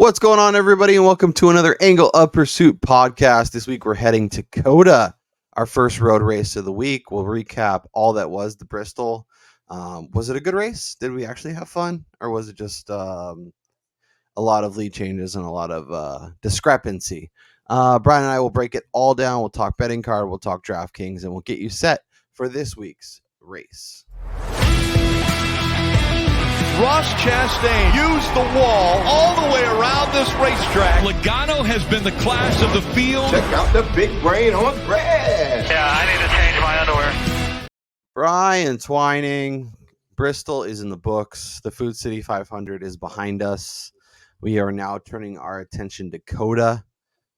What's going on, everybody, and welcome to another Angle of Pursuit podcast. This week we're heading to COTA, our first road race of the week. We'll recap all that was the Bristol. Was it a good race? Did we actually have fun, or was it just a lot of lead changes and a lot of discrepancy? Brian and I will break it all down. We'll talk betting card, we'll talk DraftKings, and we'll get you set for this week's race. Ross Chastain used the wall all the way around this racetrack. Logano has been the class of the field. Check out the big brain on grass. Yeah, I need to change my underwear. Brian Twining, Bristol is in the books. The Food City 500 is behind us. We are now turning our attention to COTA.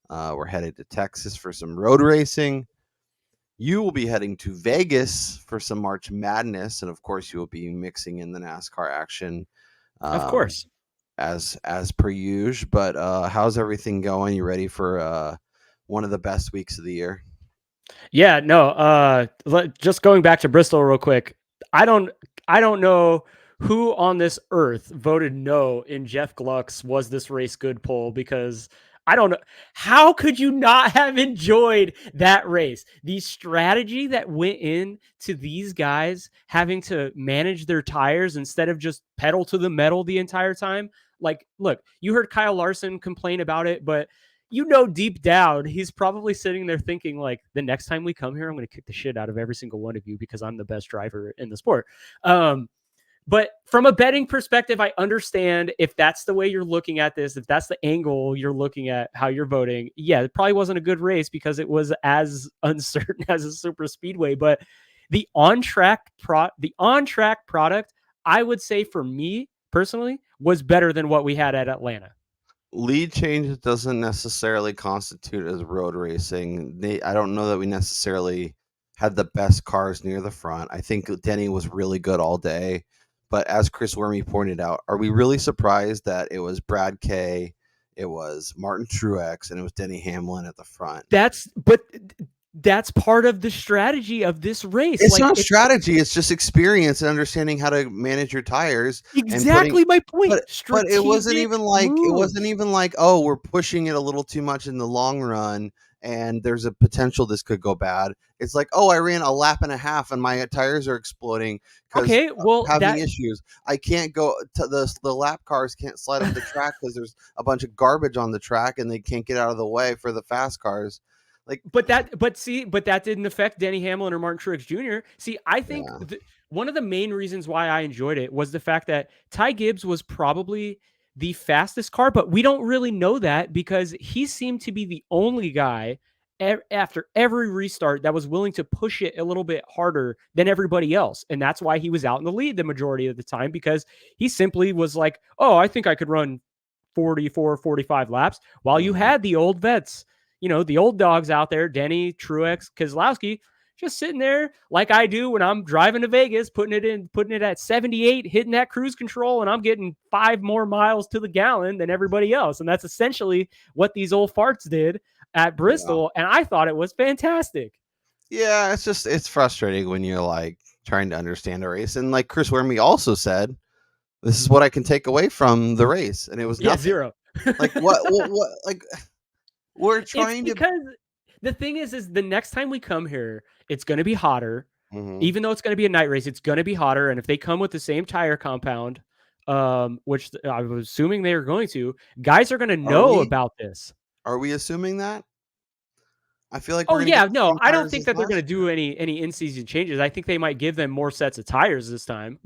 We're headed to Texas for some road racing. You will be heading to Vegas for some March Madness, and of course, you will be mixing in the NASCAR action. Of course, as per usual. But how's everything going? You ready for one of the best weeks of the year? Yeah, no. Just going back to Bristol real quick. I don't know who on this earth voted no in Jeff Gluck's "Was this race good?" poll, because I don't know. How could you not have enjoyed that race? The strategy that went into these guys having to manage their tires instead of just pedal to the metal the entire time. Like, look, you heard Kyle Larson complain about it, but you know, deep down, he's probably sitting there thinking, like, the next time we come here, I'm going to kick the shit out of every single one of you because I'm the best driver in the sport. But from a betting perspective, I understand if that's the way you're looking at this, if that's the angle you're looking at how you're voting. Yeah, it probably wasn't a good race because it was as uncertain as a super speedway. But the on-track product, I would say for me personally, was better than what we had at Atlanta. Lead change doesn't necessarily constitute as road racing. I don't know that we necessarily had the best cars near the front. I think Denny was really good all day. But as Chris Wormy pointed out, are we really surprised that it was Brad Kay, it was Martin Truex, and it was Denny Hamlin at the front? That's part of the strategy of this race. It's not strategy; it's just experience and understanding how to manage your tires. Exactly my point. But it wasn't even like oh, we're pushing it a little too much in the long run, and there's a potential this could go bad. It's like, oh, I ran a lap and a half and my tires are exploding because having issues. I can't go to the lap cars can't slide up the track because there's a bunch of garbage on the track and they can't get out of the way for the fast cars. But that didn't affect Denny Hamlin or Martin Truex Jr. See, I think one of the main reasons why I enjoyed it was the fact that Ty Gibbs was probably the fastest car, but we don't really know that because he seemed to be the only guy after every restart that was willing to push it a little bit harder than everybody else. And that's why he was out in the lead the majority of the time, because he simply was like, oh, I think I could run 44, 45 laps, while you had the old vets, you know, the old dogs out there, Denny, Truex, Keselowski, just sitting there like I do when I'm driving to Vegas, putting it at 78, hitting that cruise control, and I'm getting 5 more miles to the gallon than everybody else. And that's essentially what these old farts did at Bristol. Yeah. And I thought it was fantastic. Yeah, it's frustrating when you're like trying to understand a race. And like Chris Wormy also said, this is what I can take away from the race. And it was nothing. Zero. Like what like we're trying because the thing is the next time we come here, it's going to be hotter. Mm-hmm. Even though it's going to be a night race, it's going to be hotter. And if they come with the same tire compound, which I was assuming they are going to, guys are going to know about this. Are we assuming that? I feel like I don't think that they're going to do any in-season changes. I think they might give them more sets of tires this time.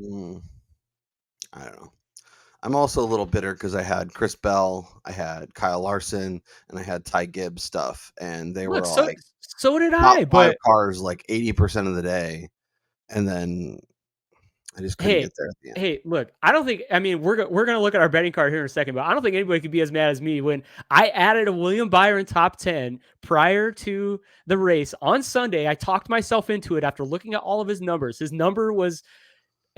I don't know. I'm also a little bitter because I had Chris Bell, I had Kyle Larson, and I had Ty Gibbs stuff, and they were all like, so did I. But 5 cars like 80% of the day, and then I just couldn't get there at the end. Hey, look, I don't think. I mean, we're gonna look at our betting card here in a second, but I don't think anybody could be as mad as me when I added a William Byron top 10 prior to the race on Sunday. I talked myself into it after looking at all of his numbers. His number was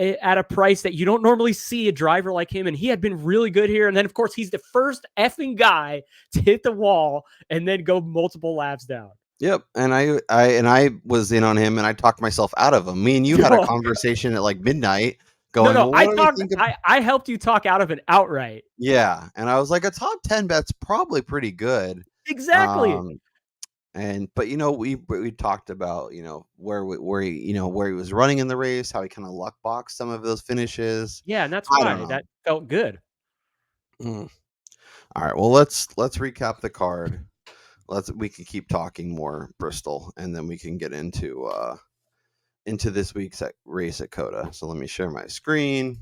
at a price that you don't normally see a driver like him, and he had been really good here. And then, of course, he's the first effing guy to hit the wall and then go multiple laps down. Yep, and I was in on him, and I talked myself out of him. Me and you had a conversation at like midnight going, No, well, I what do we talked. think of? I helped you talk out of it outright. Yeah, and I was like, a top 10 bet's probably pretty good. Exactly. But we talked about where he was running in the race, how he kind of luck boxed some of those finishes. Yeah, and that's I don't why know. that felt good. Mm. All right, well let's recap the card. We can keep talking more Bristol, and then we can get into this week's race at COTA. So let me share my screen.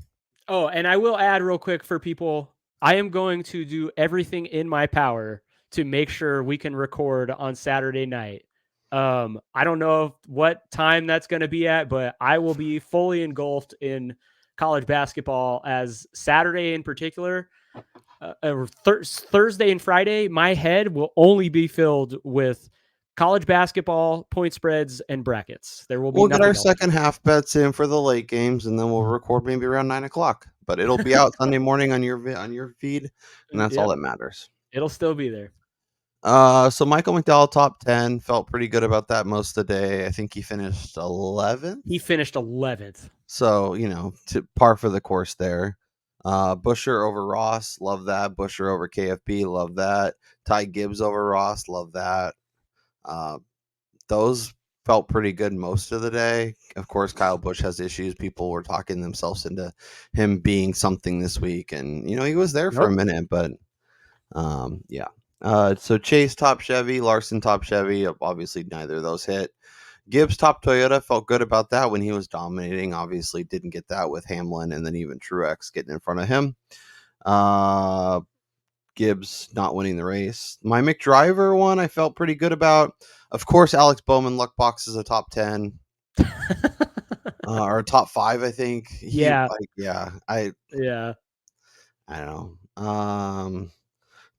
Oh, and I will add real quick for people, I am going to do everything in my power to make sure we can record on Saturday night. I don't know what time that's going to be at, but I will be fully engulfed in college basketball as Saturday in particular. Thursday and Friday, my head will only be filled with college basketball, point spreads, and brackets. There will be We'll get our nothing else. second half bets in for the late games, and then we'll record maybe around 9 o'clock. But it'll be out Sunday morning on your feed, and that's all Yep, that matters. it'll still be there. So Michael McDowell top 10, felt pretty good about that most of the day. I think he finished 11th. He finished 11th. So, to par for the course there. Busher over Ross, love that. Busher over KFB, love that. Ty Gibbs over Ross, love that. Those felt pretty good most of the day. Of course, Kyle Busch has issues. People were talking themselves into him being something this week, and he was there for a minute, but yeah. So Chase top Chevy, Larson top Chevy. Obviously, neither of those hit. Gibbs top Toyota, felt good about that when he was dominating. Obviously, didn't get that with Hamlin, and then even Truex getting in front of him. Gibbs not winning the race. My McDriver one, I felt pretty good about. Of course, Alex Bowman luck box is a top 10 or a top 5, I think. Yeah. I Yeah. don't know.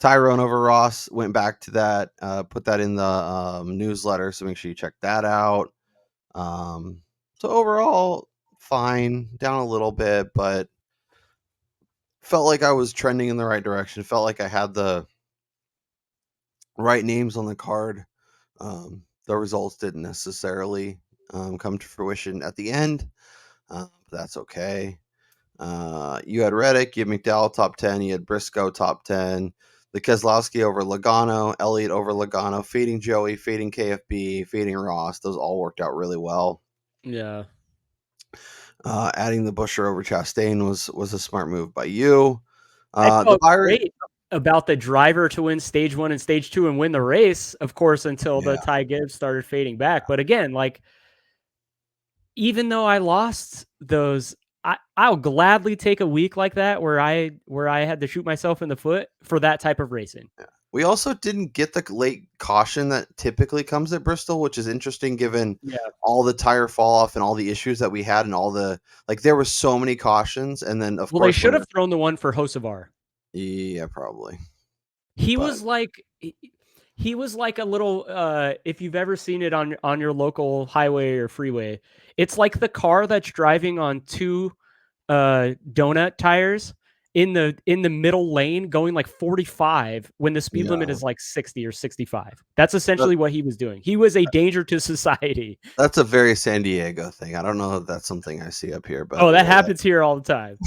Tyrone over Ross, went back to that, put that in the newsletter, so make sure you check that out. So overall, fine, down a little bit, but felt like I was trending in the right direction. Felt like I had the right names on the card. The results didn't necessarily come to fruition at the end. That's okay. You had Reddick, you had McDowell top 10, you had Briscoe top 10, the Keselowski over Logano, Elliott over Logano, fading Joey, fading KFB, fading Ross. Those all worked out really well. Yeah. Adding the Busher over Chastain was a smart move by you. I The felt Byron, great about the driver to win stage 1 and stage 2 and win the race, of course, until the Yeah. Ty Gibbs started fading back. But again, like, even though I lost those, I'll gladly take a week like that where I had to shoot myself in the foot for that type of racing. We also didn't get the late caution that typically comes at Bristol, which is interesting given all the tire fall off and all the issues that we had and all the there were so many cautions, and then of course they should have thrown the one for Hocevar. Yeah, probably. He was like a little if you've ever seen it on your local highway or freeway, it's like the car that's driving on two donut tires in the middle lane going like 45 when the speed limit is like 60 or 65. That's essentially what he was doing. He was a danger to society. That's a very San Diego thing. I don't know if that's something I see up here, but that happens here all the time.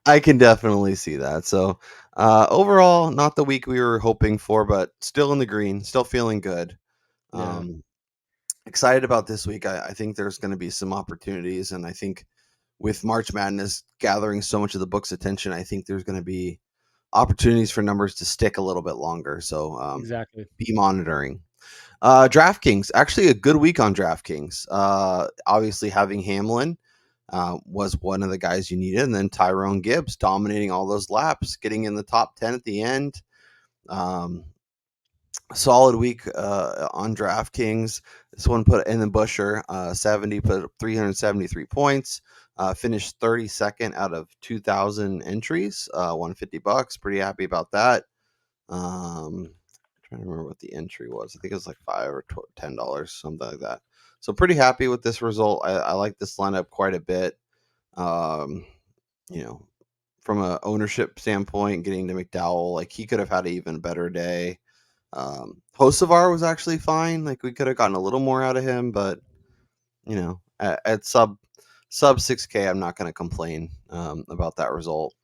I can definitely see that. So overall, not the week we were hoping for, but still in the green, still feeling good. Excited about this week. I think there's going to be some opportunities, and I think with March Madness gathering so much of the book's attention, I think there's going to be opportunities for numbers to stick a little bit longer. So exactly, be monitoring. DraftKings, actually a good week on DraftKings. Obviously having Hamlin was one of the guys you needed, and then Tyrone Gibbs dominating all those laps, getting in the top 10 at the end. Solid week on DraftKings. This one put in the Busher 70, put 373 points. Finished 32nd out of 2,000 entries. $150. Pretty happy about that. Trying to remember what the entry was. I think it was like $5 or $10, something like that. So pretty happy with this result. I like this lineup quite a bit. From a ownership standpoint, getting to McDowell, like he could have had an even better day. Hocevar was actually fine. Like we could have gotten a little more out of him, but at sub sub 6K, I'm not going to complain about that result.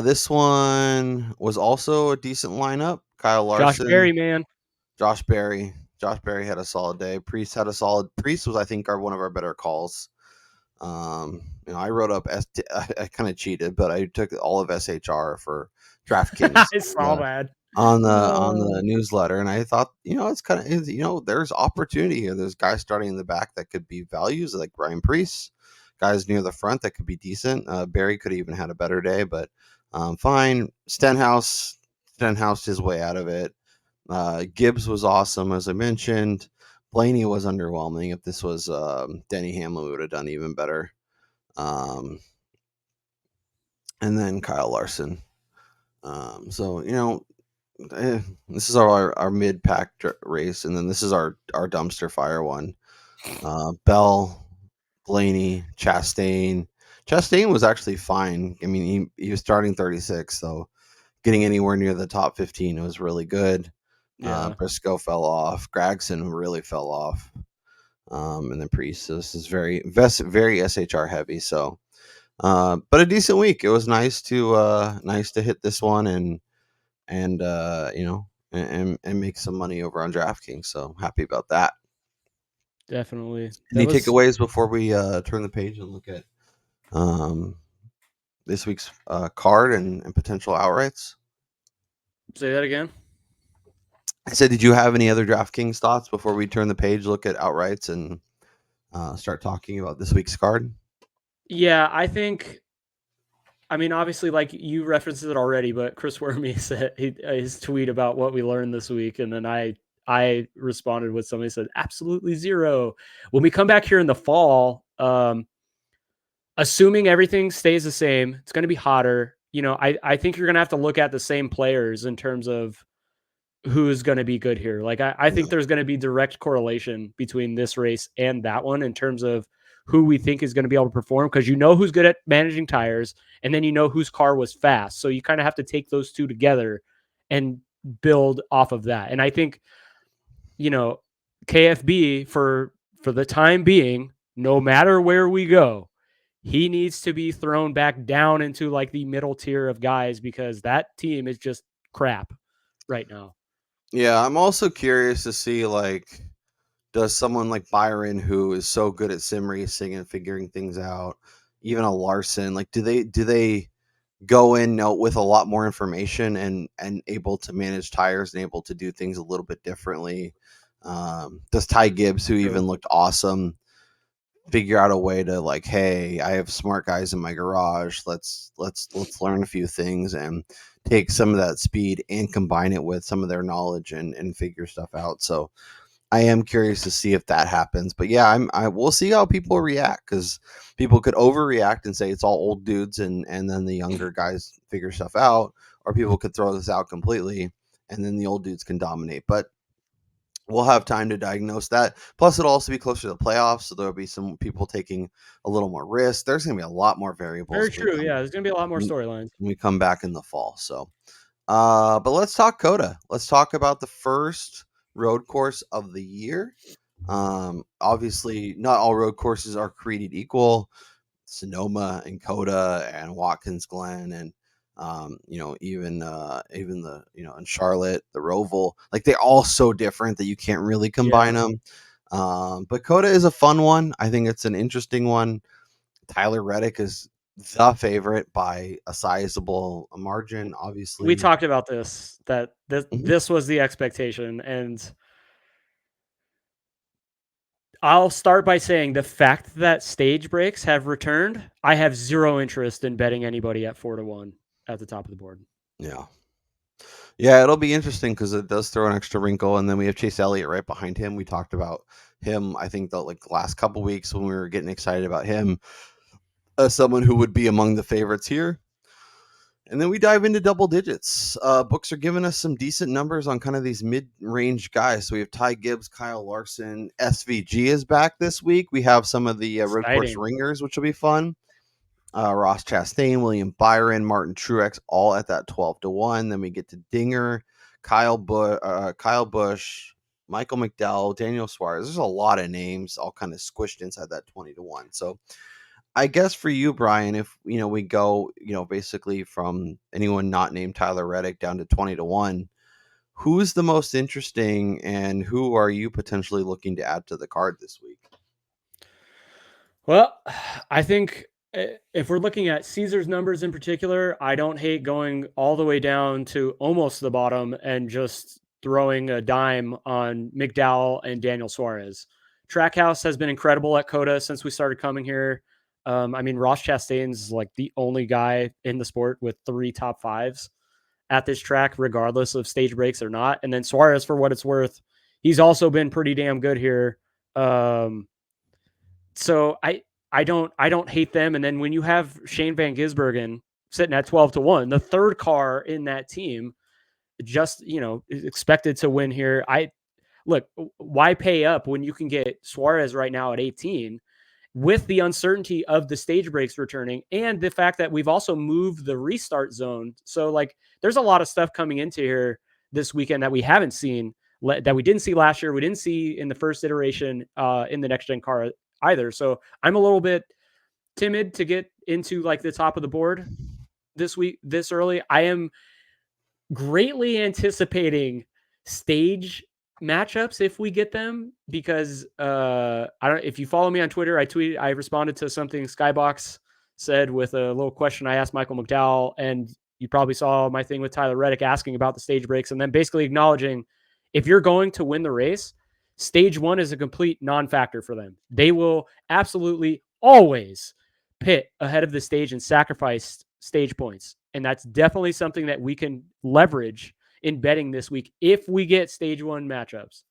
This one was also a decent lineup. Kyle Larson, Josh Berry, man. Josh Berry had a solid day. Priest had a solid. Priest was, I think, one of our better calls. I wrote up I kind of cheated, but I took all of SHR for DraftKings. I saw that on the newsletter, and I thought, it's kind of, there's opportunity here. There's guys starting in the back that could be values, like Brian Priest, guys near the front that could be decent. Barry could have even had a better day, but fine. Stenhouse his way out of it. Gibbs was awesome, as I mentioned. Blaney was underwhelming. If this was Denny Hamlin, we would have done even better. And then Kyle Larson. So this is our mid-pack race, and then this is our dumpster fire one. Bell, Blaney, Chastain. Chastain was actually fine. I mean, he was starting 36, so getting anywhere near the top 15 was really good. Yeah. Briscoe fell off. Gragson really fell off. And then Priest. So this is very SHR heavy. So, but a decent week. It was nice to hit this one and make some money over on DraftKings. So happy about that. Definitely. Any takeaways before we turn the page and look at this week's card and potential outrights? Say that again. I said, did you have any other DraftKings thoughts before we turn the page, look at outrights, and start talking about this week's card? Yeah, I mean, obviously, like you referenced it already, but Chris Wormy said his tweet about what we learned this week, and then I responded with somebody said absolutely zero. When we come back here in the fall, assuming everything stays the same, it's going to be hotter. I think you're going to have to look at the same players in terms of who's going to be good here. Like I think there's going to be direct correlation between this race and that one in terms of who we think is going to be able to perform, because who's good at managing tires, and then whose car was fast. So you kind of have to take those two together and build off of that. And I think, KFB for the time being, no matter where we go, he needs to be thrown back down into like the middle tier of guys, because that team is just crap right now. Yeah, I'm also curious to see, like, does someone like Byron, who is so good at sim racing and figuring things out, even a Larson, like, do they go in with a lot more information and able to manage tires and able to do things a little bit differently? Does Ty Gibbs, who even looked awesome, figure out a way to, like, hey, I have smart guys in my garage, let's learn a few things and take some of that speed and combine it with some of their knowledge and figure stuff out. So I am curious to see if that happens. But yeah, we'll see how people react, because people could overreact and say it's all old dudes and then the younger guys figure stuff out, or people could throw this out completely and then the old dudes can dominate. But we'll have time to diagnose that. Plus, it'll also be closer to the playoffs, so there'll be some people taking a little more risk. There's going to be a lot more variables. Very true. Yeah, there's going to be a lot more storylines when we come back in the fall. So, but let's talk COTA. Let's talk about the first road course of the year. Obviously, not all road courses are created equal. Sonoma and COTA and Watkins Glen and even the in Charlotte, the Roval, like, they're all so different that you can't really combine them. But COTA is a fun one. I think it's an interesting one. Tyler Reddick is the favorite by a sizable margin. Obviously, we talked about this, that this was the expectation, and I'll start by saying the fact that stage breaks have returned, I have zero interest in betting anybody at 4-1 at the top of the board. Yeah, it'll be interesting because it does throw an extra wrinkle, and then we have Chase Elliott right behind him. We talked about him, I think, the last couple weeks when we were getting excited about him as someone who would be among the favorites here. And then we dive into double digits. Books are giving us some decent numbers on kind of these mid-range guys. So we have Ty Gibbs, Kyle Larson, SVG is back this week. We have some of the road course ringers, which will be fun. Ross Chastain, William Byron, Martin Truex, all at that 12-1. Then we get to Dinger, Kyle Busch, Michael McDowell, Daniel Suarez. There's a lot of names all kind of squished inside that 20-1. So I guess for you, Brian, if we go, basically from anyone not named Tyler Reddick down to 20-1, who's the most interesting and who are you potentially looking to add to the card this week? Well, I think if we're looking at Caesar's numbers in particular, I don't hate going all the way down to almost the bottom and just throwing a dime on McDowell and Daniel Suarez. Trackhouse has been incredible at COTA since we started coming here. I mean, Ross Chastain's like the only guy in the sport with 3 top 5s at this track, regardless of stage breaks or not. And then Suarez, for what it's worth, he's also been pretty damn good here. So I don't hate them. And then when you have Shane Van Gisbergen sitting at 12-1, the third car in that team, just is expected to win here. Look, why pay up when you can get Suarez right now at 18 with the uncertainty of the stage breaks returning and the fact that we've also moved the restart zone. So like there's a lot of stuff coming into here this weekend that we haven't seen, that we didn't see last year. We didn't see in the first iteration in the next gen car either. So I'm a little bit timid to get into like the top of the board this week, this early. I am greatly anticipating stage matchups if we get them, because if you follow me on Twitter, I responded to something Skybox said with a little question I asked Michael McDowell, and you probably saw my thing with Tyler Reddick asking about the stage breaks and then basically acknowledging if you're going to win the race, stage 1 is a complete non-factor for them. They will absolutely always pit ahead of the stage and sacrifice stage points. And that's definitely something that we can leverage in betting this week if we get stage 1 matchups.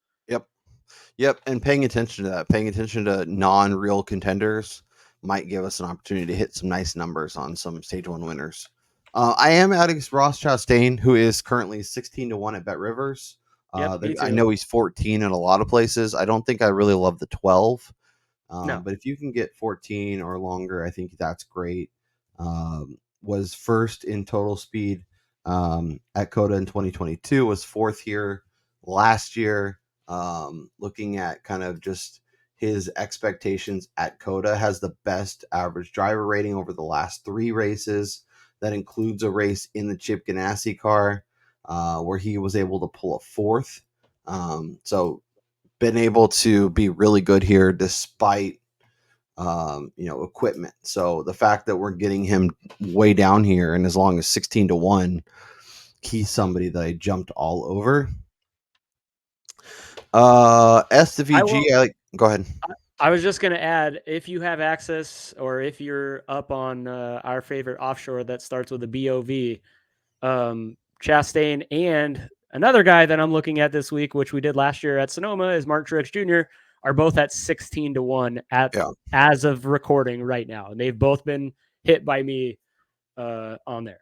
Yep. And paying attention to non-real contenders might give us an opportunity to hit some nice numbers on some stage 1 winners. I am adding Ross Chastain, who is currently 16-1 at BetRivers. I know he's 14 in a lot of places. I don't think I really love the 12. No. But if you can get 14 or longer, I think that's great. Was first in total speed at COTA in 2022, was 4th here last year. Looking at kind of just his expectations at COTA, has the best average driver rating over the last 3 races. That includes a race in the Chip Ganassi car where he was able to pull a 4th. So been able to be really good here despite equipment. So the fact that we're getting him way down here and as long as 16-1, he's somebody that I jumped all over. S to VG, go ahead. I was just going to add, if you have access or if you're up on our favorite offshore that starts with a BOV, Chastain and another guy that I'm looking at this week, which we did last year at Sonoma, is Mark Truex Jr., are both at 16-1 as of recording right now. And they've both been hit by me on there.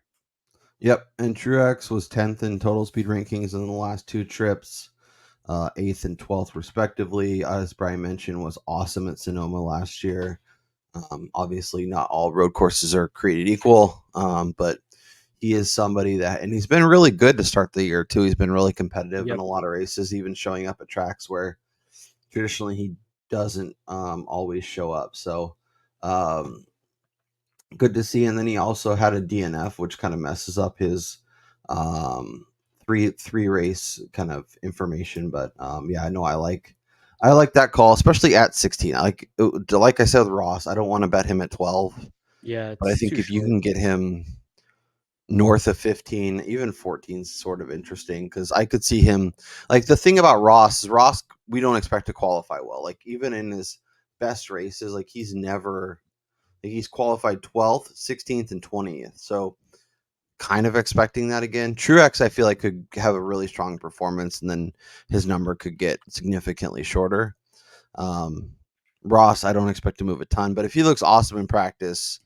Yep. And Truex was 10th in total speed rankings in the last 2 trips, 8th and 12th respectively. As Brian mentioned, was awesome at Sonoma last year. Obviously not all road courses are created equal, but he is somebody and he's been really good to start the year too. He's been really competitive in a lot of races, even showing up at tracks where traditionally he doesn't always show up. So good to see. And then he also had a DNF, which kind of messes up his three race kind of information. But I know I like that call, especially at 16. Like I said with Ross, I don't want to bet him at 12. Yeah, but I think if you can get him north of 15, even 14 is sort of interesting, because I could see him, like, the thing about Ross is we don't expect to qualify well. Like, even in his best races, like, he's qualified 12th, 16th, and 20th. So kind of expecting that again. Truex, I feel like, could have a really strong performance, and then his number could get significantly shorter. Ross, I don't expect to move a ton, but if he looks awesome in practice,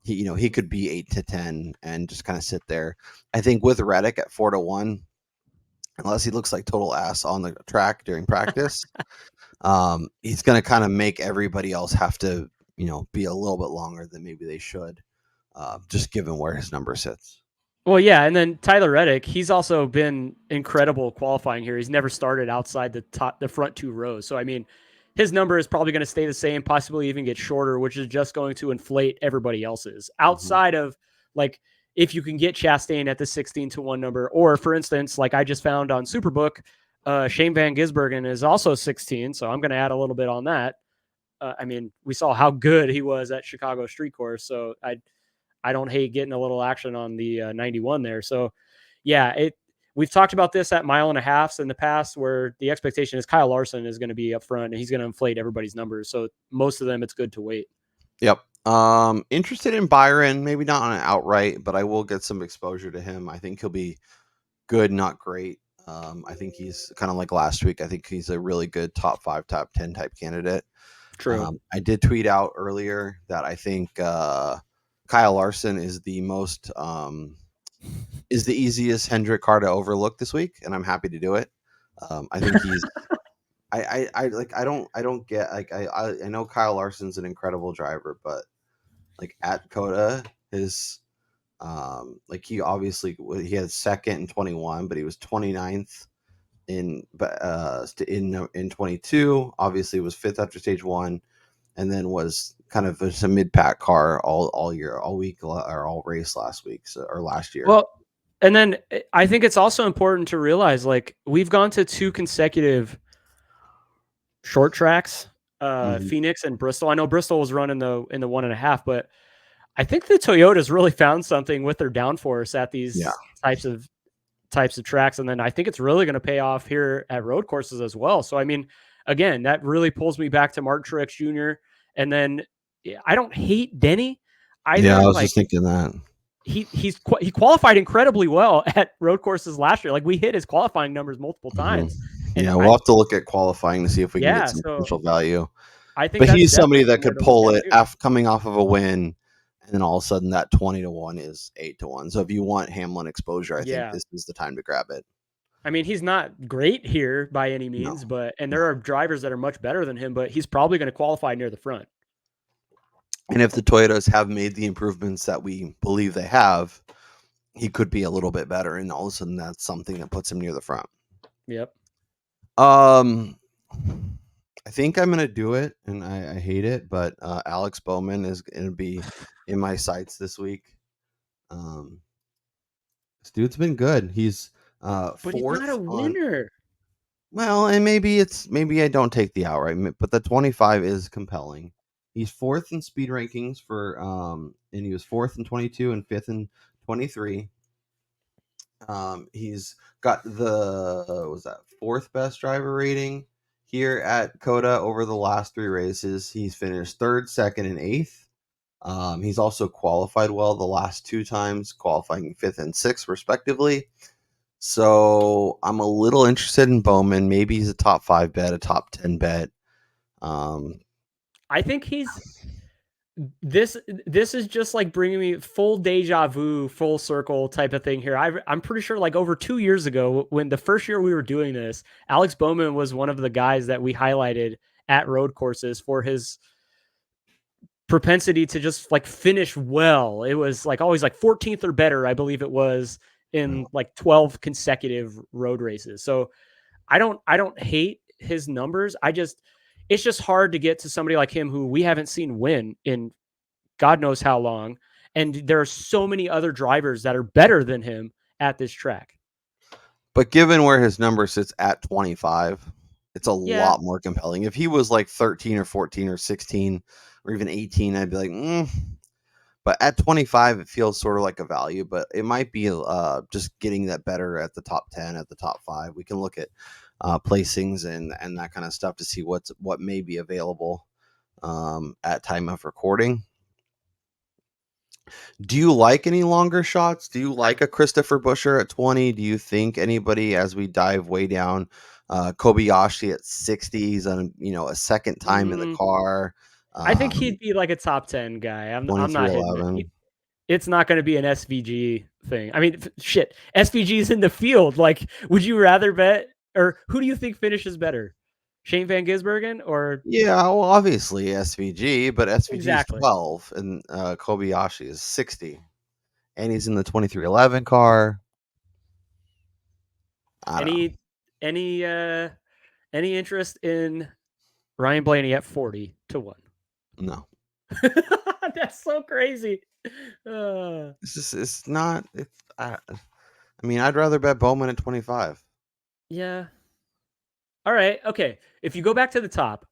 he could be 8-10 and just kind of sit there. I think with Reddick at 4-1, unless he looks like total ass on the track during practice, he's going to kind of make everybody else have to, be a little bit longer than maybe they should, just given where his number sits. Well, yeah, and then Tyler Reddick, he's also been incredible qualifying here. He's never started outside the front two rows. So I mean, his number is probably going to stay the same, possibly even get shorter, which is just going to inflate everybody else's. Outside of like if you can get Chastain at the 16-1 number, or for instance, like I just found on Superbook, Shane Van Gisbergen is also 16, so I'm going to add a little bit on that. I mean, we saw how good he was at Chicago Street Course, so I don't hate getting a little action on the 91 there. So, yeah, we've talked about this at mile and a halfs in the past, where the expectation is Kyle Larson is going to be up front and he's going to inflate everybody's numbers. So most of them, it's good to wait. Yep. Interested in Byron, maybe not on an outright, but I will get some exposure to him. I think he'll be good, not great. I think he's kind of like last week. I think he's a really good top 5, top 10 type candidate. True. I did tweet out earlier that I think Kyle Larson is the most is the easiest Hendrick car to overlook this week, and I'm happy to do it. I think he's I like I don't get like I know Kyle Larson's an incredible driver, but like at COTA, his like he obviously he had second in 21, but he was 29th in 22. Obviously was fifth after stage 1, and then was kind of a mid-pack car all year, all week, or all race last week, or last year. Well, and then I think it's also important to realize, like, we've gone to 2 consecutive short tracks, Phoenix and Bristol. I know Bristol was running in the 1.5, but I think the Toyotas really found something with their downforce at these types of tracks. And then I think it's really going to pay off here at road courses as well. So, I mean, again, that really pulls me back to Mark Truex Jr. And then I don't hate Denny either. Yeah, I was like, just thinking that. He qualified incredibly well at road courses last year. Like, we hit his qualifying numbers multiple times. And yeah, we'll have to look at qualifying to see if we can get some potential value. I think, but he's somebody that could pull it coming off of a win, and then all of a sudden that 20-1 is 8-1. So if you want Hamlin exposure, I think this is the time to grab it. I mean, he's not great here by any means, and there are drivers that are much better than him, but he's probably going to qualify near the front. And if the Toyotas have made the improvements that we believe they have, he could be a little bit better, and all of a sudden that's something that puts him near the front. Yep. I think I'm gonna do it, and I hate it, but Alex Bowman is gonna be in my sights this week. This dude's been good. He's but he's not a winner. Well, and maybe I don't take the outright, but the 25 is compelling. He's 4th in speed rankings for and he was 4th in 22 and 5th in 23. He's got the 4th best driver rating here at COTA over the last 3 races. He's finished 3rd, 2nd, and 8th. He's also qualified well the last 2 times, qualifying 5th and 6th respectively. So I'm a little interested in Bowman. Maybe he's a top 5 bet, a top 10 bet. I think this is just like bringing me full deja vu, full circle type of thing here. I'm pretty sure like over 2 years ago, when the first year we were doing this, Alex Bowman was one of the guys that we highlighted at road courses for his propensity to just like finish well. It was like always like 14th or better, I believe it was, in like 12 consecutive road races. So I don't hate his numbers. It's just hard to get to somebody like him who we haven't seen win in God knows how long. And there are so many other drivers that are better than him at this track. But given where his number sits at 25, it's a lot more compelling. If he was like 13 or 14 or 16 or even 18, I'd be like, But at 25, it feels sort of like a value, but it might be just getting that better at the top 10, at the top 5. We can look at placings and that kind of stuff to see what may be available at time of recording. Do you like any longer shots? Do you like a Christopher Buescher at 20? Do you think anybody, as we dive way down, Kobayashi at 60? He's on a second time in the car. I think he'd be like a top 10 guy. I'm not hitting it. It's not going to be an SVG thing. I mean, shit, SVG's in the field. Like, would you rather bet, or who do you think finishes better? Shane Van Gisbergen or? Yeah, well, obviously SVG, but SVG is 12 and Kobayashi is 60. and he's in the 2311 car. I don't know. Any interest in Ryan Blaney at 40 to 1? No. That's so crazy. It's not. I mean, I'd rather bet Bowman at 25. Yeah. All right. Okay. If you go back to the top,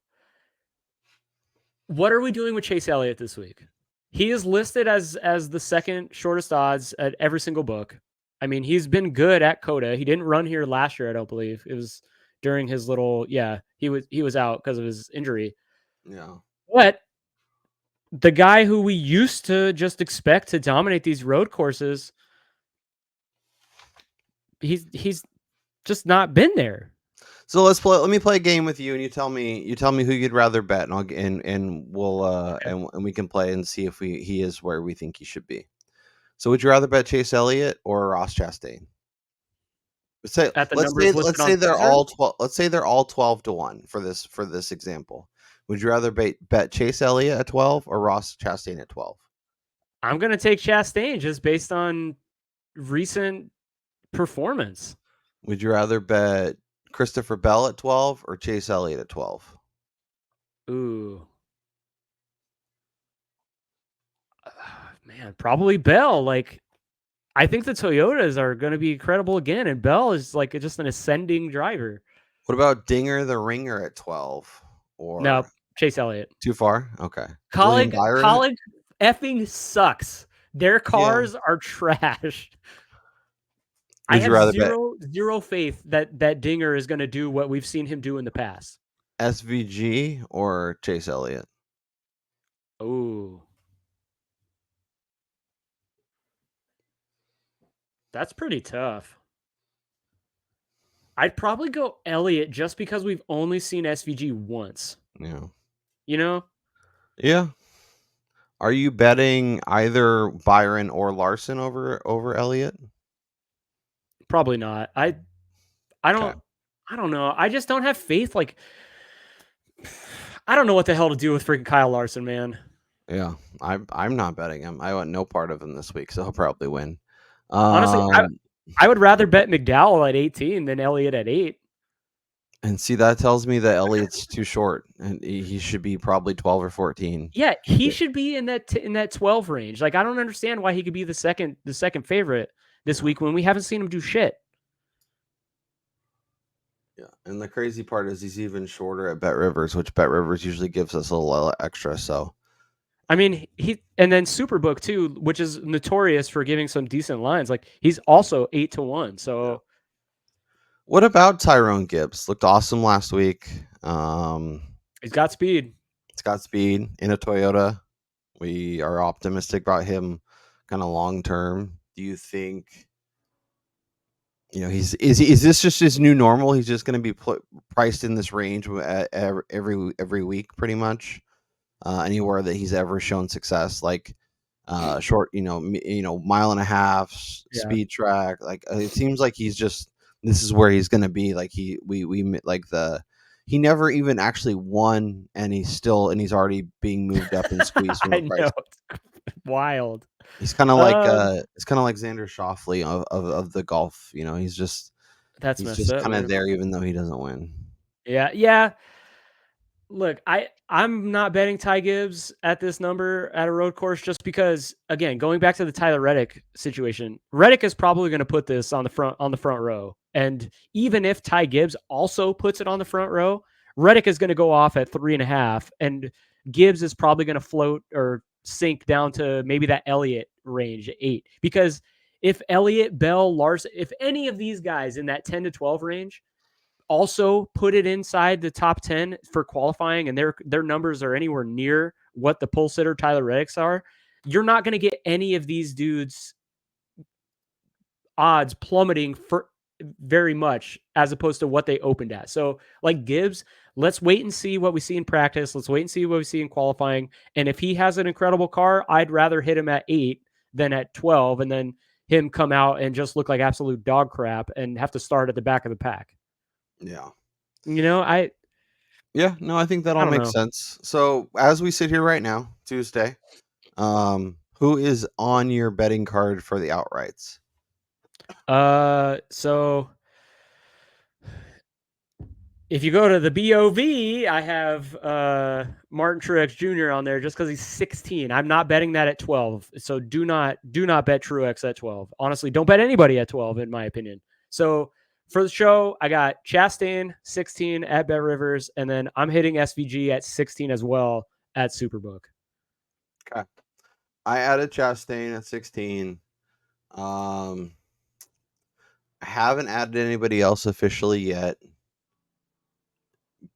what are we doing with Chase Elliott this week? He is listed as the second shortest odds at every single book. I mean, he's been good at COTA. He didn't run here last year, I don't believe. It was during his little he was out because of his injury. Yeah. But the guy who we used to just expect to dominate these road courses, he's just not been there. So let me play a game with you, and you tell me who you'd rather bet, and we'll Okay. and we can play and see if he is where we think he should be. So would you rather bet Chase Elliott or Ross Chastain? At the numbers listed Let's on say they're Caesar? all 12. Let's say they're all 12 to 1 for this example. Would you rather bet Chase Elliott at 12 or Ross Chastain at 12? I'm gonna take Chastain just based on recent performance. Would you rather bet Christopher Bell at 12 or Chase Elliott at 12? Ooh. Man, probably Bell. Like, I think the Toyotas are going to be incredible again, and Bell is like just an ascending driver. What about Dinger the Ringer at 12? Or No, Chase Elliott. too far? Okay. William Byron? Colleague effing sucks. Their cars are trash. I Would you rather have zero faith that Dinger is going to do what we've seen him do in the past. SVG or Chase Elliott? Oh. That's pretty tough. I'd probably go Elliott just because we've only seen SVG once. Yeah. You know? Yeah. Are you betting either Byron or Larson over Elliott? Probably not. I don't know. I just don't have faith. Like, I don't know what the hell to do with freaking Kyle Larson, man. Yeah. I'm not betting him. I want no part of him this week, so he'll probably win. Honestly, I would rather bet McDowell at 18 than Elliott at 8. And see, that tells me that Elliott's too short, and he should be probably 12 or 14. Yeah, he should be in that 12 range. Like, I don't understand why he could be the second favorite this week when we haven't seen him do shit. Yeah, and the crazy part is he's even shorter at BetRivers, which BetRivers usually gives us a little extra. So, I mean, and then Superbook too, which is notorious for giving some decent lines. Like, he's also 8 to 1. So. Yeah. What about Tyrone Gibbs? Looked awesome last week. He's got speed. He's got speed in a Toyota. We are optimistic about him kind of long term. Do you think, is this just his new normal? He's just going to be priced in this range every week, pretty much. Anywhere that he's ever shown success, like short, mile and a half speed track. Like it seems like this is where he's going to be. Like he never even actually won, and he's already being moved up and squeezed. I know, it's wild. He's kind of like Xander Schauffele of the golf. He's just kind of there, even though he doesn't win. Yeah. Look, I'm not betting Ty Gibbs at this number at a road course just because, again, going back to the Tyler Reddick situation, Reddick is probably going to put this on the front row. And even if Ty Gibbs also puts it on the front row, Reddick is going to go off at 3.5, and Gibbs is probably going to float or sink down to maybe that Elliott range, 8. Because if Elliott, Bell, Larson, if any of these guys in that 10 to 12 range also put it inside the top 10 for qualifying, and their numbers are anywhere near what the pole sitter Tyler Reddick's are, you're not going to get any of these dudes' odds plummeting for very much as opposed to what they opened at. So, like Gibbs, let's wait and see what we see in practice. Let's wait and see what we see in qualifying. And if he has an incredible car, I'd rather hit him at 8 than at 12, and then him come out and just look like absolute dog crap and have to start at the back of the pack. Yeah. I think that all makes sense. So as we sit here right now, Tuesday, who Who is on your betting card for the outrights? So if you go to the BOV, I have Martin Truex Jr. on there just because he's 16. I'm not betting that at 12. So do not bet Truex at 12. Honestly, don't bet anybody at 12, in my opinion. So for the show, I got Chastain 16 at Bet Rivers, and then I'm hitting SVG at 16 as well at Superbook. Okay. I added Chastain at 16. I haven't added anybody else officially yet.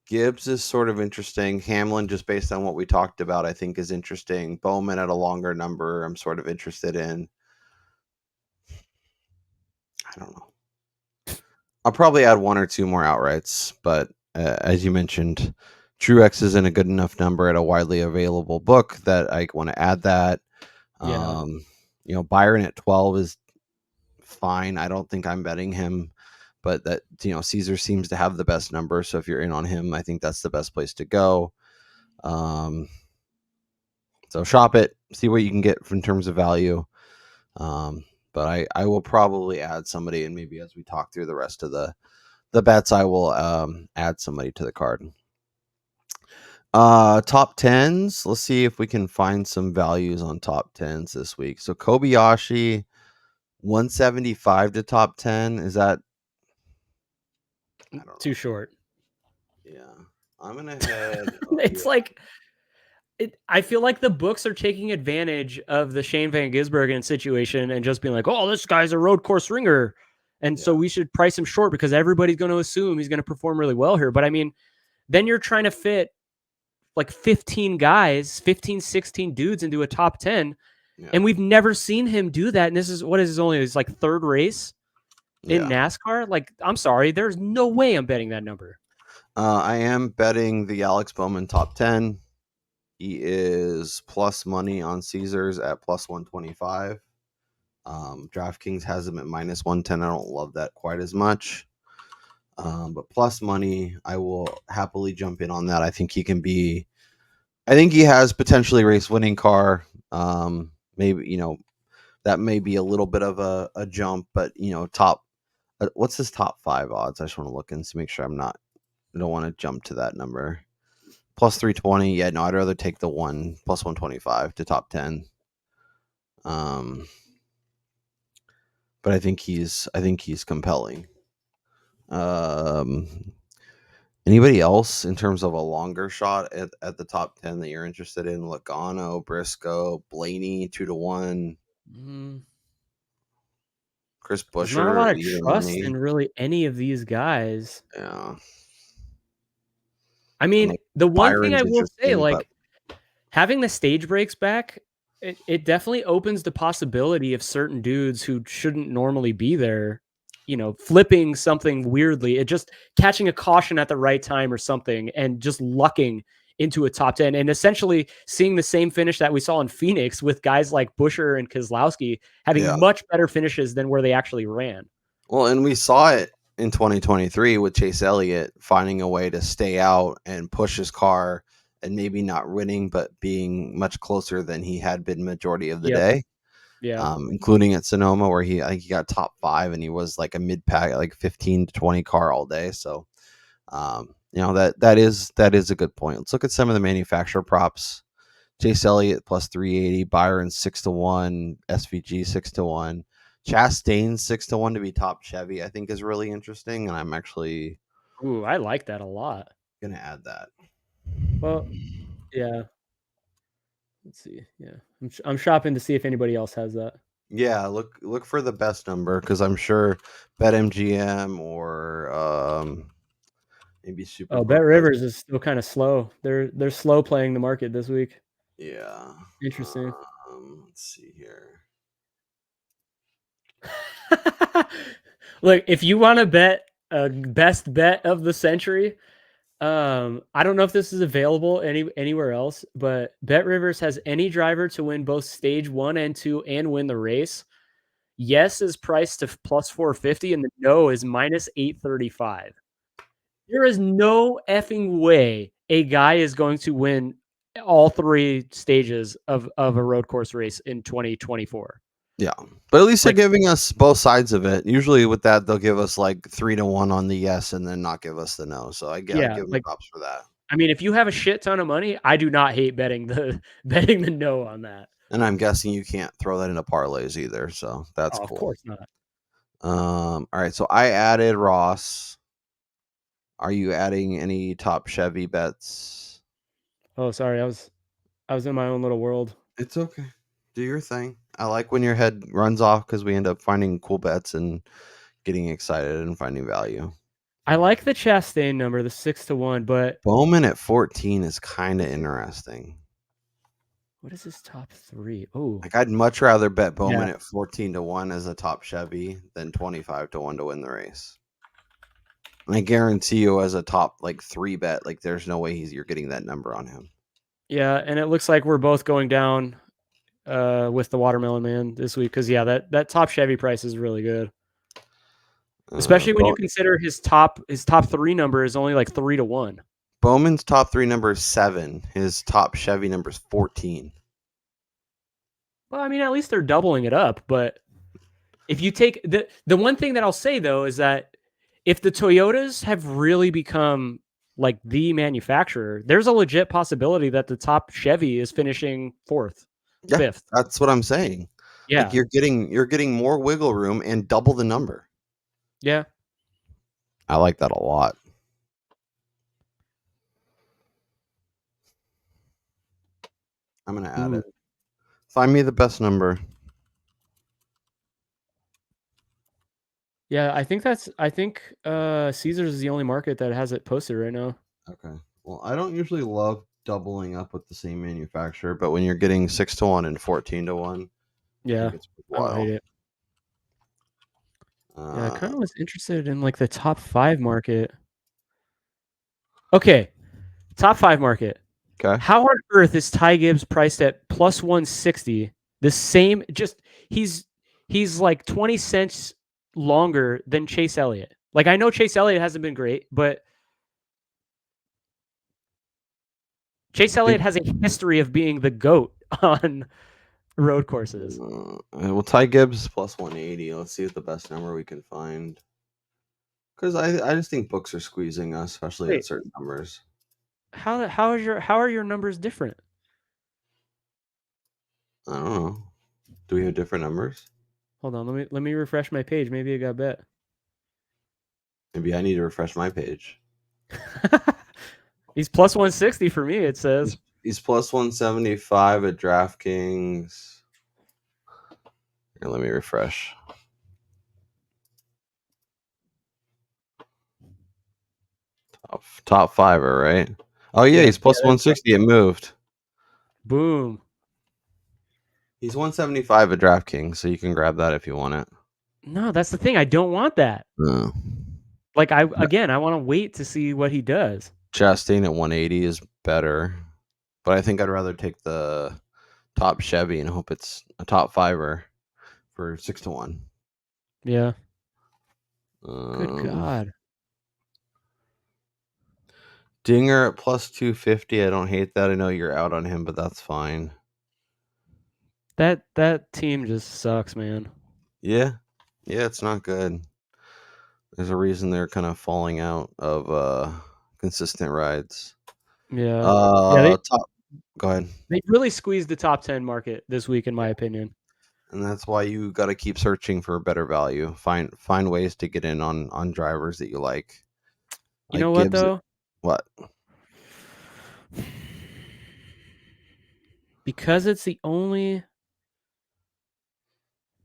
Gibbs is sort of interesting. Hamlin, just based on what we talked about, I think is interesting. Bowman at a longer number, I'm sort of interested in. I don't know. I'll probably add one or two more outrights, but as you mentioned, Truex is in a good enough number at a widely available book that I want to add that. Yeah. Byron at 12 is fine. I don't think I'm betting him, but that Caesar seems to have the best number, so if you're in on him, I think that's the best place to go. So shop it, see what you can get in terms of value. But I will probably add somebody, and maybe as we talk through the rest of the bets, I will add somebody to the card. Top 10s. Let's see if we can find some values on top 10s this week. So Kobayashi 175 to top 10. Is that Too short? Yeah. I'm gonna head It's like I feel like the books are taking advantage of the Shane Van Gisbergen situation and just being like, oh, this guy's a road course ringer. And so we should price him short because everybody's going to assume he's going to perform really well here. But I mean, then you're trying to fit like 15 guys, 15, 16 dudes into a top 10. Yeah. And we've never seen him do that. And this is only his like third race in NASCAR. Like, I'm sorry, there's no way I'm betting that number. I am betting the Alex Bowman top 10. He is plus money on Caesars at plus 125. DraftKings has him at minus 110. I don't love that quite as much. But plus money, I will happily jump in on that. I think he has potentially race winning car. Maybe, that may be a little bit of a jump, but top, what's his top 5 odds? I just want to look and see, make sure I don't want to jump to that number. Plus 320. Yeah, no, I'd rather take the plus 125 to top 10. But I think he's compelling. Anybody else in terms of a longer shot at the top 10 that you're interested in? Logano, Briscoe, Blaney 2-1. Chris Buescher. There's not a lot of trust in really any of these guys. Yeah. I mean, the one thing I will say, like, having the stage breaks back, it definitely opens the possibility of certain dudes who shouldn't normally be there, flipping something weirdly, just catching a caution at the right time or something and just lucking into a top 10 and essentially seeing the same finish that we saw in Phoenix with guys like Buescher and Keselowski having much better finishes than where they actually ran. Well, and we saw it in 2023 with Chase Elliott finding a way to stay out and push his car and maybe not winning, but being much closer than he had been majority of the day. Yeah. Including at Sonoma where I think he got top 5 and he was like a mid pack, like 15 to 20 car all day. So, that is a good point. Let's look at some of the manufacturer props. Chase Elliott plus 380, Byron 6-1, SVG 6-1. Chastain 6-1 to be top Chevy, I think is really interesting, and I'm actually I like that a lot. Gonna add that. Well, yeah. Let's see. Yeah, I'm shopping to see if anybody else has that. Yeah, look for the best number because I'm sure BetMGM or maybe Super. Oh, Bet Rivers is still kind of slow. They're slow playing the market this week. Yeah. Interesting. Let's see here. Look, if you want to bet a best bet of the century, I don't know if this is available anywhere else, but Bet Rivers has any driver to win both stage 1 and 2 and win the race. Yes is priced to plus 450 and the no is minus 835. There is no effing way a guy is going to win all 3 stages of a road course race in 2024. Yeah, but at least they're Like- giving us both sides of it. Usually with that, they'll give us like 3-1 on the yes and then not give us the no. So I give them like, props for that. I mean, if you have a shit ton of money, I do not hate betting the no on that. And I'm guessing you can't throw that into parlays either. So that's cool. Of course not. All right, so I added Ross. Are you adding any top Chevy bets? Oh, sorry. I was in my own little world. It's okay. Do your thing. I like when your head runs off because we end up finding cool bets and getting excited and finding value. I like the Chastain number, the 6-1, but Bowman at 14 is kind of interesting. what is his top 3? Oh, Like I'd much rather bet Bowman at 14-1 as a top Chevy than 25-1 to win the race. And I guarantee you, as a top like 3 bet, like there's no way you're getting that number on him. yeah, and it looks like we're both going down with the Watermelon Man this week because that top Chevy price is really good, especially when you consider his top 3 number is only like 3-1. Bowman's top 3 number is 7. His top Chevy number is 14. Well, I mean, at least they're doubling it up. But if you take the one thing that I'll say though is that if the Toyotas have really become like the manufacturer, there's a legit possibility that the top Chevy is finishing 4th, 5th. That's what I'm saying. Yeah, like you're getting more wiggle room and double the number. Yeah, I like that a lot. I'm gonna add it. Find me the best number. Yeah, I think Caesars is the only market that has it posted right now. Okay. Well, I don't usually love doubling up with the same manufacturer, but when you're getting 6-1 and 14-1, yeah, I think it's I don't hate it. Yeah, I kind of was interested in like the top 5 market. Okay, top 5 market. Okay. How on earth is Ty Gibbs priced at plus 160? The same, just he's like 20 cents longer than Chase Elliott. Like I know Chase Elliott hasn't been great, but Chase Elliott has a history of being the GOAT on road courses. Well, Ty Gibbs plus 180. Let's see what the best number we can find. Because I just think books are squeezing us, especially at certain numbers. How are your numbers different? I don't know. Do we have different numbers? Hold on, let me refresh my page. Maybe I got bet. Maybe I need to refresh my page. He's plus 160 for me, it says. He's plus 175 at DraftKings. Here, let me refresh. Top fiver, right? Oh yeah, he's plus 160. It moved. Boom. He's 175 at DraftKings, so you can grab that if you want it. No, that's the thing. I don't want that. No. Like I want to wait to see what he does. Chastain at 180 is better, but I think I'd rather take the top Chevy and hope it's a top fiver for 6-1. Yeah. Good God. Dinger at plus 250. I don't hate that. I know you're out on him, but that's fine. That team just sucks, man. Yeah, it's not good. There's a reason they're kind of falling out of consistent rides. Yeah. Go ahead. They really squeezed the top 10 market this week, in my opinion. And that's why you got to keep searching for better value. Find ways to get in on drivers that you like. You know what though? What? Because it's the only.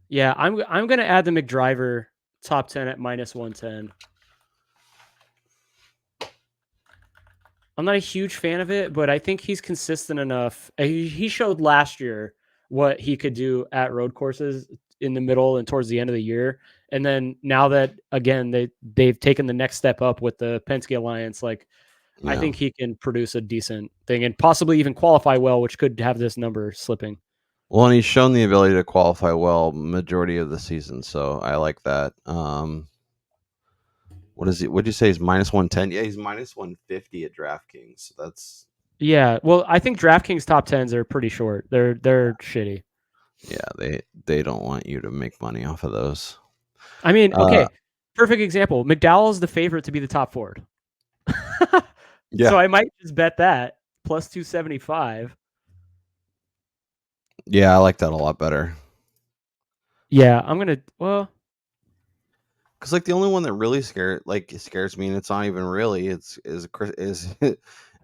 Yeah, I'm gonna add the McDriver top 10 at minus 110. I'm not a huge fan of it, but I think he's consistent enough. He showed last year what he could do at road courses in the middle and towards the end of the year. And then now that again they've taken the next step up with the Penske Alliance, like I think he can produce a decent thing and possibly even qualify well, which could have this number slipping. Well, and he's shown the ability to qualify well majority of the season, so I like that. What is he? What'd you say? He's minus 110? Yeah, he's minus 150 at DraftKings. So that's Yeah, well, I think DraftKings top 10s are pretty short. They're shitty. Yeah, they don't want you to make money off of those. I mean, okay, perfect example. McDowell's the favorite to be the top Ford. Yeah. So I might just bet that plus 275. Yeah, I like that a lot better. Yeah, I'm gonna. Well, Because like the only one that really scares me, and it's not even really, is